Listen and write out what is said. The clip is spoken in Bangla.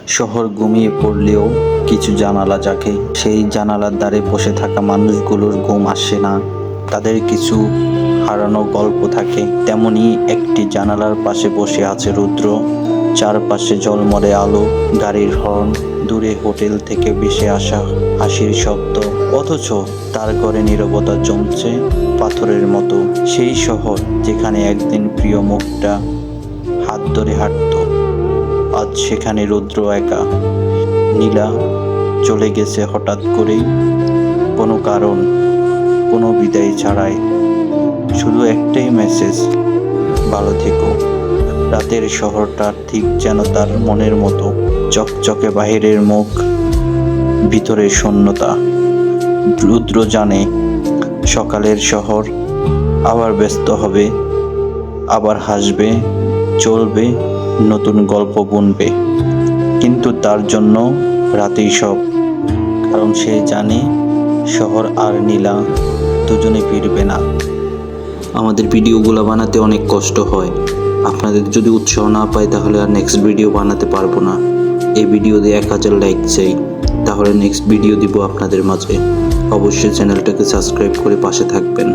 শহর ঘুমিয়ে পড়লেও কিছু জানালা জাগে। সেই জানালার ধারে বসে থাকা মানুষগুলোর ঘুম আসে না, তাদের কিছু হারানো গল্প থাকে। তেমনি একটি জানালার পাশে বসে আছে রুদ্র। চারপাশে ঝলমলে আলো, গাড়ির হর্ন, দূরে হোটেল থেকে ভেসে আসা হাসির শব্দ, অথচ তার ঘরে নীরবতা জমছে পাথরের মতো। সেই শহর যেখানে একদিন প্রিয় মুখটা হাত ধরে হাঁটত, আজ সেখানে রুদ্র একা। নীলা চলে গেছে হঠাৎ করেই, কোনো কারণ, কোনো বিদায় ছাড়াই, শুধু একটাই মেসেজ, ভালো থেকো। রাতের শহরটা ঠিক যেন তার মনের মতো, চকচকে বাহিরের মুখ, ভিতরের শূন্যতা। রুদ্র জানে সকালের শহর আবার ব্যস্ত হবে, আবার হাসবে, চলবে, নতুন গল্প বুনবে, কিন্তু তার জন্য রাতেই সব। কারণ সে জানে শহর আর নীলা দুজনে ফিরবে না। আমাদের ভিডিওগুলো বানাতে অনেক কষ্ট হয়, আপনাদের যদি উৎসাহ না পাই তাহলে আর নেক্সট ভিডিও বানাতে পারবো না। এই ভিডিও দিয়ে 1000 লাইক চাই, তাহলে নেক্সট ভিডিও দিব আপনাদের মাঝে। অবশ্যই চ্যানেলটাকে সাবস্ক্রাইব করে পাশে থাকবেন।